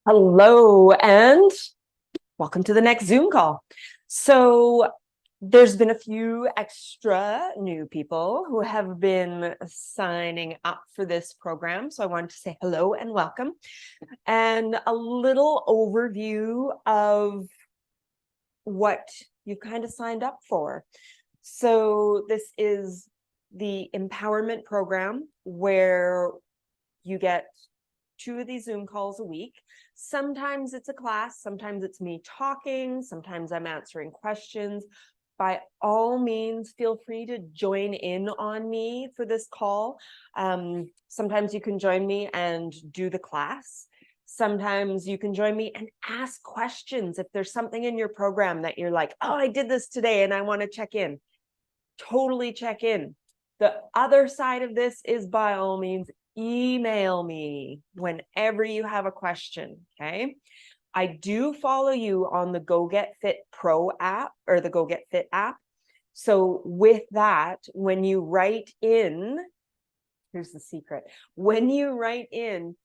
Hello and welcome to the next Zoom call. So there's been a few extra new people who have been signing up for this program. So I wanted to say hello and welcome and a little overview of what you've kind of signed up for. So this is the empowerment program where you get 2 of these Zoom calls a week. Sometimes it's a class, sometimes it's me talking, sometimes I'm answering questions. By all means, feel free to join in on me for this call. Sometimes you can join me and do the class. Sometimes you can join me and ask questions. If there's something in your program that you're like, oh, I did this today and I want to check in, totally check in. The other side of this is, by all means, email me whenever you have a question, okay? I do follow you on the Go Get Fit Pro app or the Go Get Fit app. So with that, when you write in, here's the secret. When you write in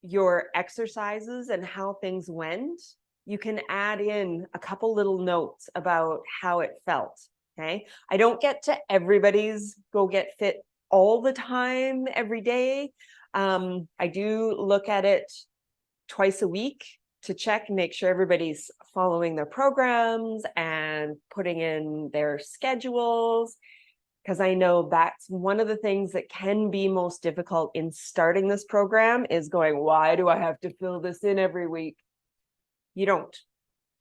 your exercises and how things went, you can add in a couple little notes about how it felt. Okay. I don't get to everybody's Go Get Fit all the time, every day. I do look at it twice a week to check and make sure everybody's following their programs and putting in their schedules, because I know that's one of the things that can be most difficult in starting this program is going, why do I have to fill this in every week? You don't.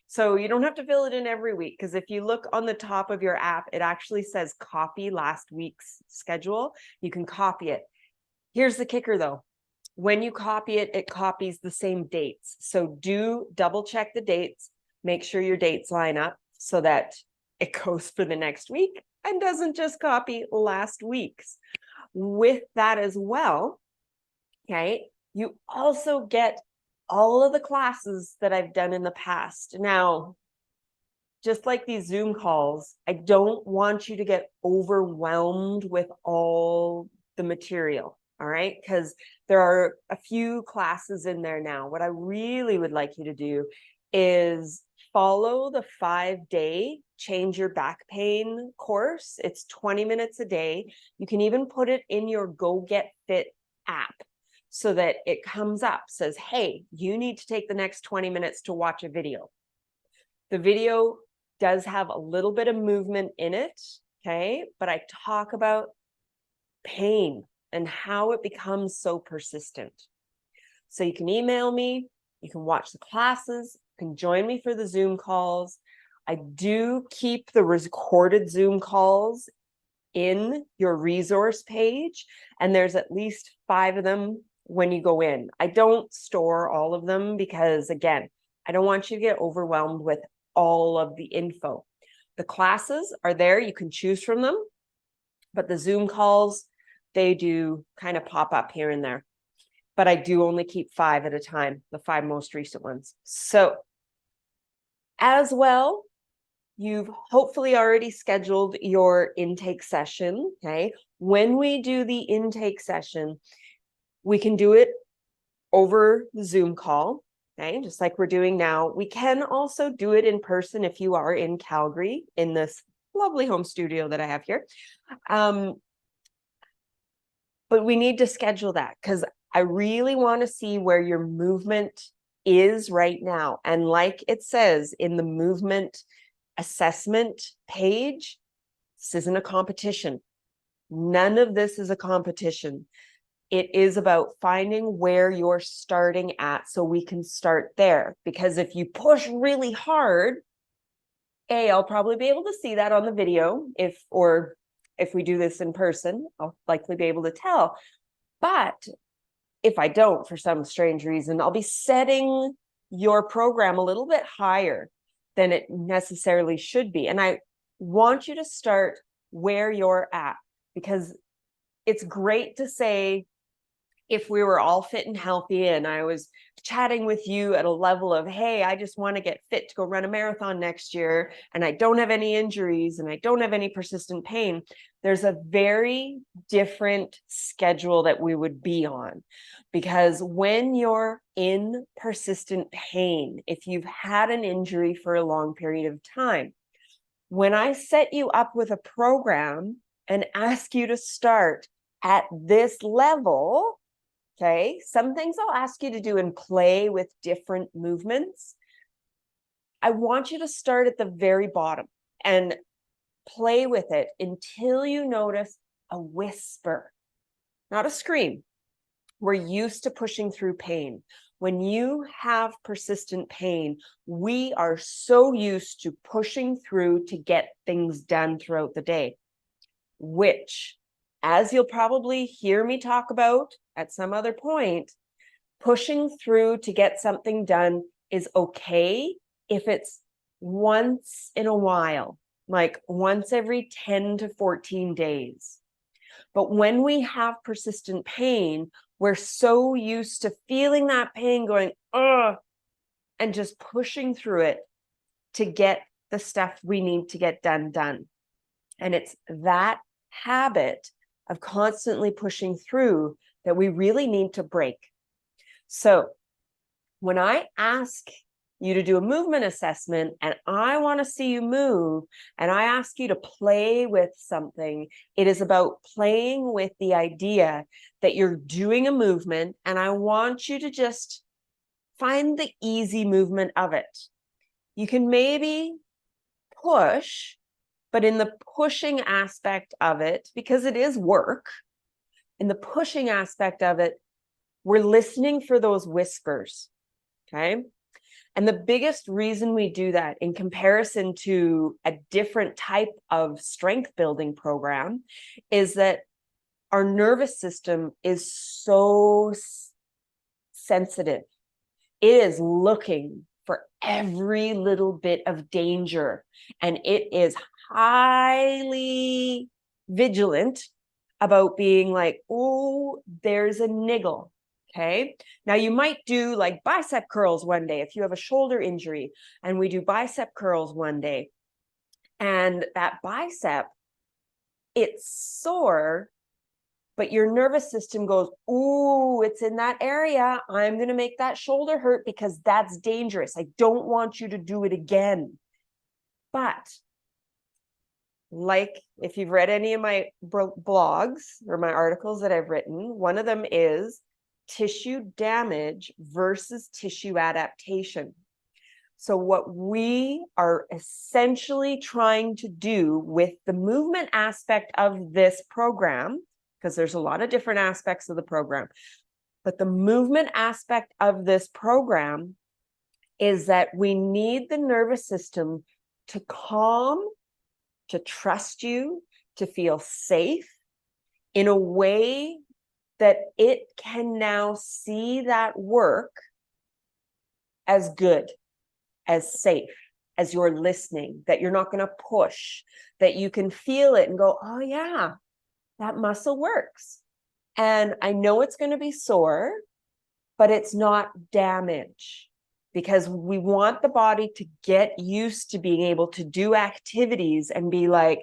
So you don't have to fill it in every week, because if you look on the top of your app, it actually says copy last week's schedule. You can copy it. Here's the kicker though. When you copy it, it copies the same dates. So do double check the dates, make sure your dates line up so that it goes for the next week and doesn't just copy last week's. With that as well, okay, you also get all of the classes that I've done in the past. Now, just like these Zoom calls, I don't want you to get overwhelmed with all the material, all right? Because there are a few classes in there now. What I really would like you to do is follow the 5-day Change Your Back Pain course. It's 20 minutes a day. You can even put it in your Go Get Fit app so that it comes up, says, hey, you need to take the next 20 minutes to watch a video. The video does have a little bit of movement in it, okay? But I talk about pain and how it becomes so persistent. So you can email me, you can watch the classes, you can join me for the Zoom calls. I do keep the recorded Zoom calls in your resource page, and there's at least 5 of them when you go in. I don't store all of them because, again, I don't want you to get overwhelmed with all of the info. The classes are there, you can choose from them, but the Zoom calls, they do kind of pop up here and there. But I do only keep 5 at a time, the 5 most recent ones. So as well, you've hopefully already scheduled your intake session, okay? When we do the intake session, we can do it over the Zoom call, okay? Just like we're doing now. We can also do it in person if you are in Calgary, in this lovely home studio that I have here. But we need to schedule that because I really want to see where your movement is right now. And like it says in the movement assessment page, this isn't a competition. None of this is a competition. It is about finding where you're starting at so we can start there. Because if you push really hard, I'll probably be able to see that on the video. If we do this in person, I'll likely be able to tell. But if I don't, for some strange reason, I'll be setting your program a little bit higher than it necessarily should be. And I want you to start where you're at, because it's great to say, if we were all fit and healthy and I was chatting with you at a level of, hey, I just want to get fit to go run a marathon next year, and I don't have any injuries and I don't have any persistent pain, there's a very different schedule that we would be on. Because when you're in persistent pain, if you've had an injury for a long period of time, when I set you up with a program and ask you to start at this level, okay, some things I'll ask you to do and play with different movements. I want you to start at the very bottom and play with it until you notice a whisper, not a scream. We're used to pushing through pain. When you have persistent pain, we are so used to pushing through to get things done throughout the day, which, as you'll probably hear me talk about at some other point, pushing through to get something done is okay if it's once in a while, like once every 10 to 14 days. But when we have persistent pain, we're so used to feeling that pain going, ugh, and just pushing through it to get the stuff we need to get done. And it's that habit of constantly pushing through that we really need to break. So when I ask you to do a movement assessment and I want to see you move and I ask you to play with something, it is about playing with the idea that you're doing a movement, and I want you to just find the easy movement of it. You can maybe push, but in the pushing aspect of it, because it is work, in the pushing aspect of it, we're listening for those whispers, okay? And the biggest reason we do that in comparison to a different type of strength building program is that our nervous system is so sensitive. It is looking for every little bit of danger, and it is highly vigilant about being like, oh, there's a niggle. Okay. Now you might do like bicep curls one day if you have a shoulder injury, and we do bicep curls one day, and that bicep, it's sore, but your nervous system goes, ooh, it's in that area. I'm going to make that shoulder hurt because that's dangerous. I don't want you to do it again. But like, if you've read any of my blogs or my articles that I've written, one of them is tissue damage versus tissue adaptation. So what we are essentially trying to do with the movement aspect of this program, because there's a lot of different aspects of the program, but the movement aspect of this program is that we need the nervous system to calm, to trust you, to feel safe in a way that it can now see that work as good, as safe, as you're listening, that you're not going to push, that you can feel it and go, oh yeah, that muscle works. And I know it's going to be sore, but it's not damage, because we want the body to get used to being able to do activities and be like,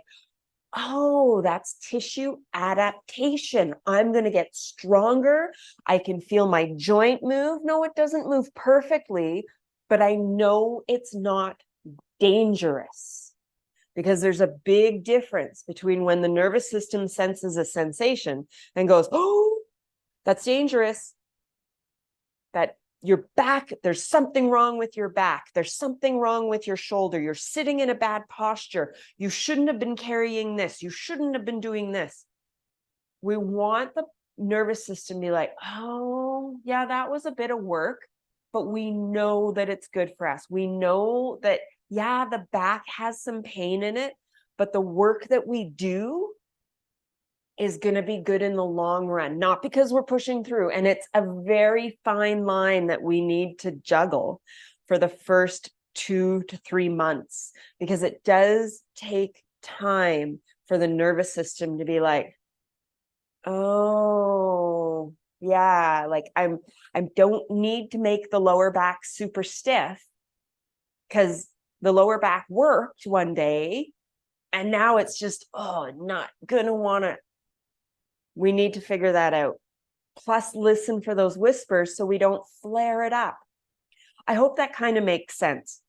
oh, that's tissue adaptation. I'm going to get stronger. I can feel my joint move. No, it doesn't move perfectly, but I know it's not dangerous, because there's a big difference between when the nervous system senses a sensation and goes, oh, that's dangerous. That your back, there's something wrong with your back. There's something wrong with your shoulder. You're sitting in a bad posture. You shouldn't have been carrying this. You shouldn't have been doing this. We want the nervous system to be like, oh, yeah, that was a bit of work, but we know that it's good for us. We know that, yeah, the back has some pain in it, but the work that we do is going to be good in the long run, not because we're pushing through. And it's a very fine line that we need to juggle for the first 2 to 3 months, because it does take time for the nervous system to be like, oh, Yeah, like I don't need to make the lower back super stiff because the lower back worked one day and now it's just, oh, not gonna want to. We need to figure that out. Plus, listen for those whispers so we don't flare it up. I hope that kind of makes sense,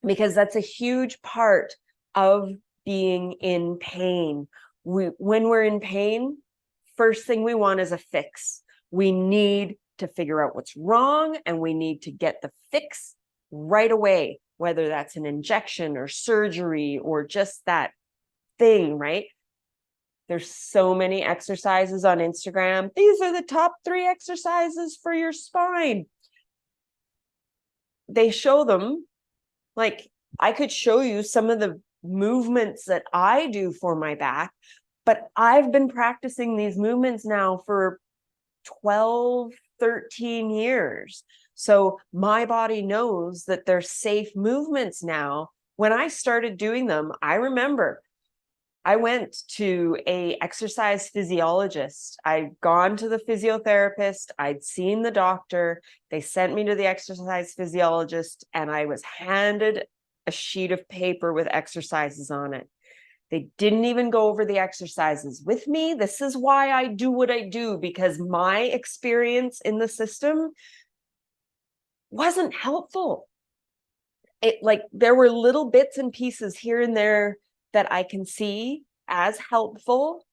because that's a huge part of being in pain. When we're in pain, first thing we want is a fix. We need to figure out what's wrong and we need to get the fix right away, whether that's an injection or surgery or just that thing, right? There's so many exercises on Instagram. These are the top 3 exercises for your spine. They show them, like, I could show you some of the movements that I do for my back, but I've been practicing these movements now for 12, 13 years. So my body knows that they're safe movements now. When I started doing them, I remember I went to a exercise physiologist. I'd gone to the physiotherapist. I'd seen the doctor. They sent me to the exercise physiologist and I was handed a sheet of paper with exercises on it. They didn't even go over the exercises with me. This is why I do what I do, because my experience in the system wasn't helpful. It, like, there were little bits and pieces here and there that I can see as helpful,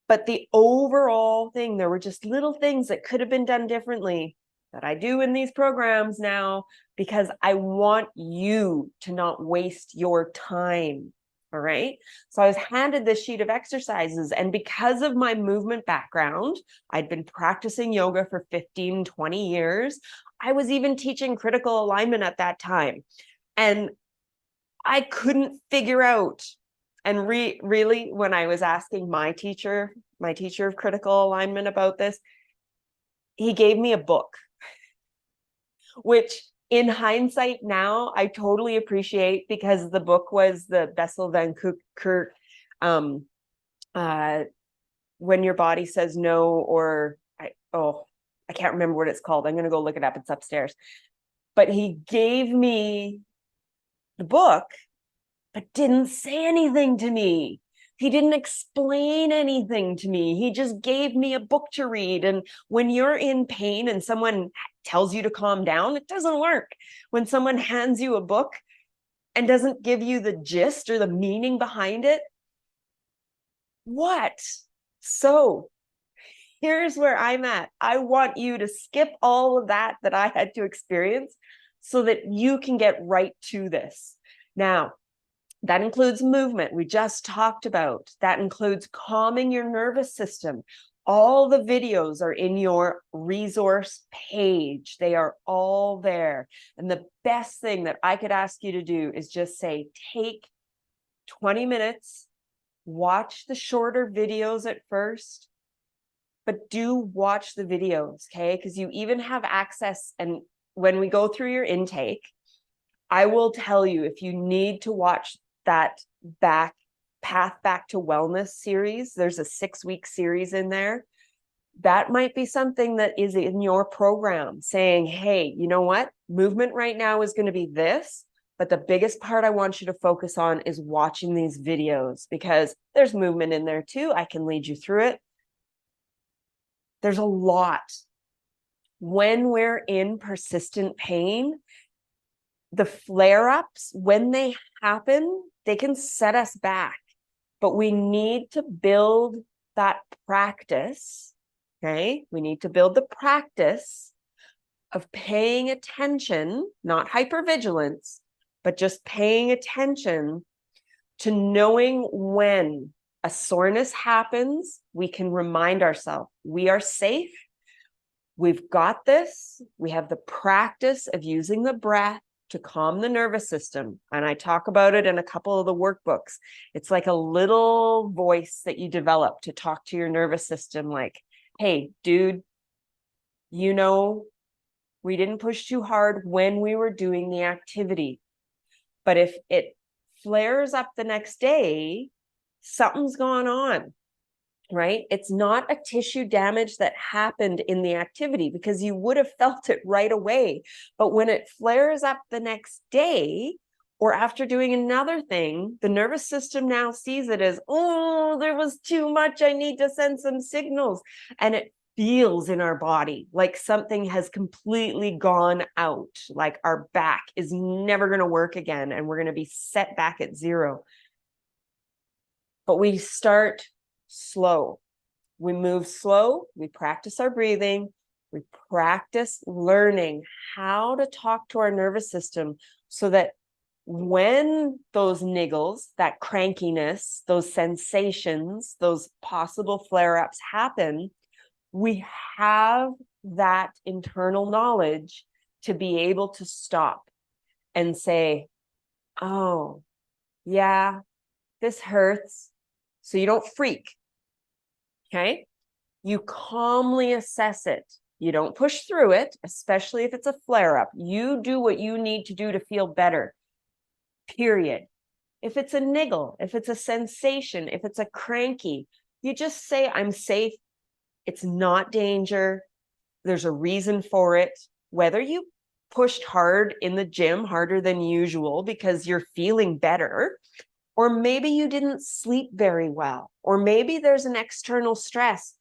but the overall thing, there were just little things that could have been done differently that I do in these programs now, because I want you to not waste your time. All right. So I was handed this sheet of exercises, and because of my movement background, I'd been practicing yoga for 15, 20 years. I was even teaching critical alignment at that time. And I couldn't figure out, and really, when I was asking my teacher of critical alignment about this, he gave me a book, which in hindsight now I totally appreciate, because the book was the Bessel van Kurt, When Your Body Says No, or I can't remember what it's called. I'm going to go look it up. It's upstairs. But he gave me the book, but didn't say anything to me. He didn't explain anything to me. He just gave me a book to read. And when you're in pain and someone tells you to calm down, it doesn't work. When someone hands you a book and doesn't give you the gist or the meaning behind it, what? So here's where I'm at. I want you to skip all of that I had to experience so that you can get right to this. Now, that includes movement, we just talked about. That includes calming your nervous system. All the videos are in your resource page. They are all there. And the best thing that I could ask you to do is just say, take 20 minutes, watch the shorter videos at first, but do watch the videos, okay? Because you even have access. And when we go through your intake, I will tell you, if you need to watch that Path Back to Wellness series, there's a 6-week series in there. That might be something that is in your program, saying, hey, you know what? Movement right now is going to be this, but the biggest part I want you to focus on is watching these videos, because there's movement in there too. I can lead you through it. There's a lot. When we're in persistent pain, the flare-ups, when they happen, they can set us back, but we need to build that practice, okay? We need to build the practice of paying attention, not hypervigilance, but just paying attention to knowing when a soreness happens. We can remind ourselves, we are safe. We've got this. We have the practice of using the breath to calm the nervous system. And I talk about it in a couple of the workbooks. It's like a little voice that you develop to talk to your nervous system, like, hey, dude, you know, we didn't push too hard when we were doing the activity. But if it flares up the next day, something's gone on. right? It's not a tissue damage that happened in the activity because you would have felt it right away. But when it flares up the next day or after doing another thing, the nervous system now sees it as, oh, there was too much. I need to send some signals. And it feels in our body like something has completely gone out, like our back is never going to work again and we're going to be set back at zero. But we start slow. We move slow, we practice our breathing, we practice learning how to talk to our nervous system so that when those niggles, that crankiness, those sensations, those possible flare-ups happen, we have that internal knowledge to be able to stop and say, oh, yeah, this hurts. So you don't freak. Okay. You calmly assess it. You don't push through it, especially if it's a flare-up. You do what you need to do to feel better, period. If it's a niggle, if it's a sensation, if it's a cranky, you just say, I'm safe. It's not danger. There's a reason for it. Whether you pushed hard in the gym, harder than usual because you're feeling better, or maybe you didn't sleep very well, or maybe there's an external stress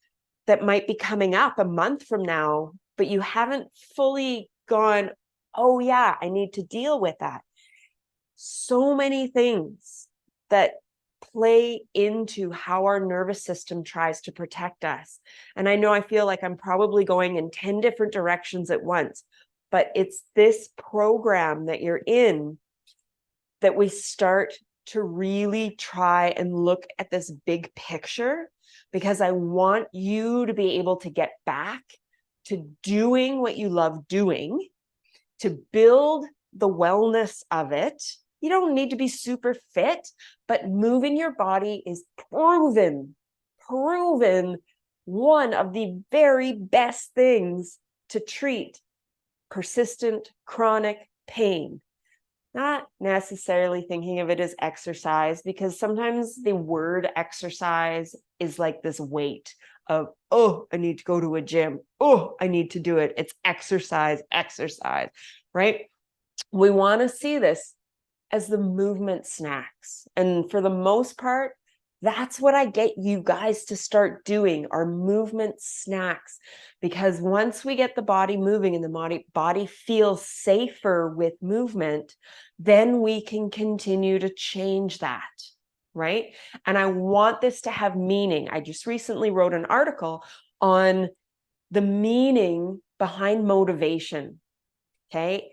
that might be coming up a month from now, but you haven't fully gone, oh yeah, I need to deal with that. So many things that play into how our nervous system tries to protect us. And I know I feel like I'm probably going in 10 different directions at once, but it's this program that you're in that we start to really try and look at this big picture, because I want you to be able to get back to doing what you love doing, to build the wellness of it. You don't need to be super fit, but moving your body is proven one of the very best things to treat persistent chronic pain. Not necessarily thinking of it as exercise, because sometimes the word exercise is like this weight of, oh, I need to go to a gym. Oh, I need to do it. It's exercise, right? We want to see this as the movement snacks. And for the most part, that's what I get you guys to start doing, are movement snacks. Because once we get the body moving and the body feels safer with movement, then we can continue to change that, right? And I want this to have meaning. I just recently wrote an article on the meaning behind motivation, okay?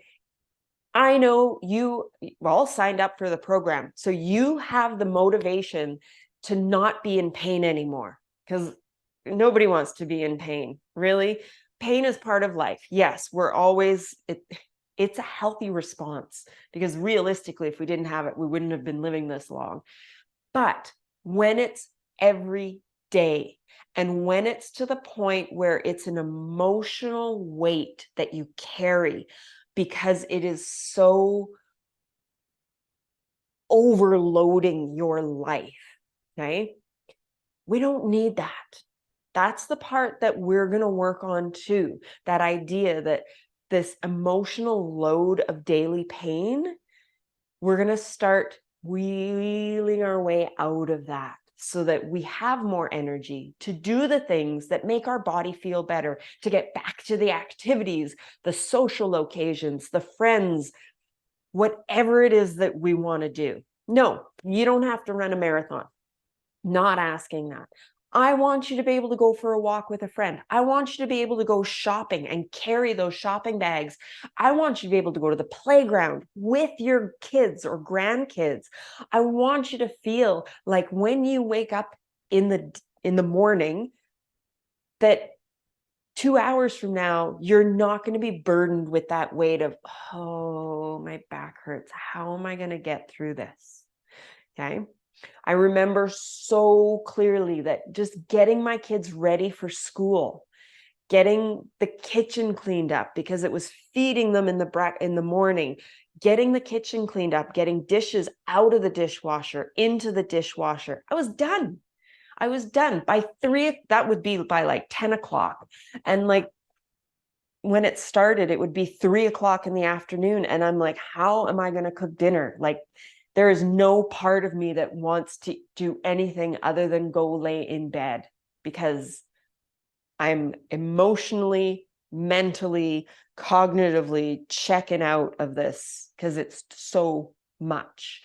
I know you all signed up for the program, so you have the motivation to not be in pain anymore, because nobody wants to be in pain, really. Pain is part of life. Yes, we're always, it's a healthy response, because realistically, if we didn't have it, we wouldn't have been living this long. But when it's every day, and when it's to the point where it's an emotional weight that you carry, because it is so overloading your life, okay? We don't need that. That's the part that we're going to work on too. That idea that this emotional load of daily pain, we're going to start wheeling our way out of that, so that we have more energy to do the things that make our body feel better, to get back to the activities, the social occasions, the friends, whatever it is that we want to do. No, you don't have to run a marathon. Not asking that. I want you to be able to go for a walk with a friend. I want you to be able to go shopping and carry those shopping bags. I want you to be able to go to the playground with your kids or grandkids. I want you to feel like when you wake up in the morning, that 2 hours from now, you're not going to be burdened with that weight of, oh, my back hurts. How am I going to get through this? Okay. I remember so clearly that just getting my kids ready for school, getting the kitchen cleaned up because it was feeding them in the morning, getting the kitchen cleaned up, getting dishes out of the dishwasher into the dishwasher. I was done. I was done by 3. That would be by like 10 o'clock. And like when it started, it would be 3 o'clock in the afternoon. And I'm like, how am I going to cook dinner? Like, there is no part of me that wants to do anything other than go lay in bed because I'm emotionally, mentally, cognitively checking out of this because it's so much.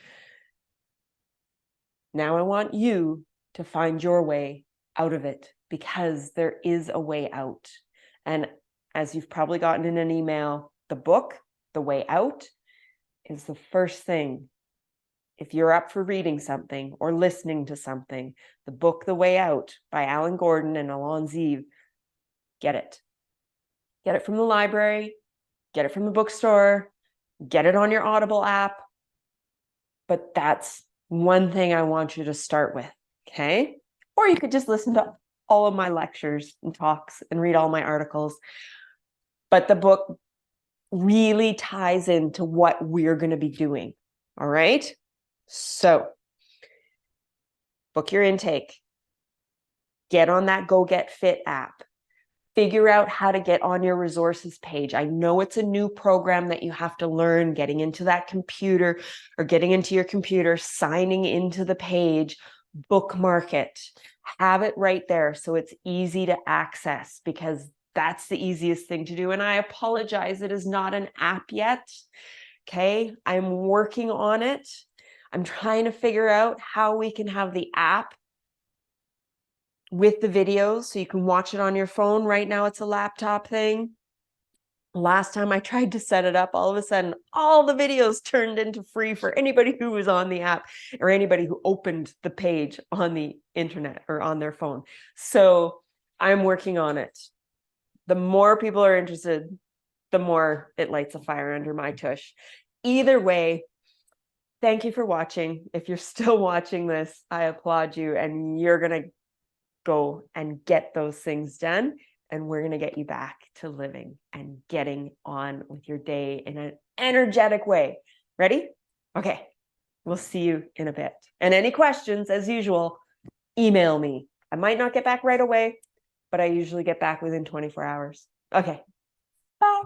Now I want you to find your way out of it because there is a way out. And as you've probably gotten in an email, the book, The Way Out, is the first thing. If you're up for reading something or listening to something, the book, The Way Out by Alan Gordon and Alon Zeev, get it. Get it from the library, get it from the bookstore, get it on your Audible app. But that's one thing I want you to start with, okay? Or you could just listen to all of my lectures and talks and read all my articles. But the book really ties into what we're going to be doing, all right? So book your intake. Get on that Go Get Fit app. Figure out how to get on your resources page. I know it's a new program that you have to learn, getting into that computer or getting into your computer, signing into the page, bookmark it, have it right there so it's easy to access because that's the easiest thing to do. And I apologize, it is not an app yet. Okay, I'm working on it. I'm trying to figure out how we can have the app with the videos so you can watch it on your phone. Right now it's a laptop thing. Last time I tried to set it up, all of a sudden all the videos turned into free for anybody who was on the app or anybody who opened the page on the internet or on their phone. So I'm working on it. The more people are interested, the more it lights a fire under my tush. Either way, thank you for watching. If you're still watching this, I applaud you, and you're going to go and get those things done. And we're going to get you back to living and getting on with your day in an energetic way. Ready? Okay. We'll see you in a bit. And any questions, as usual, email me. I might not get back right away, but I usually get back within 24 hours. Okay. Bye.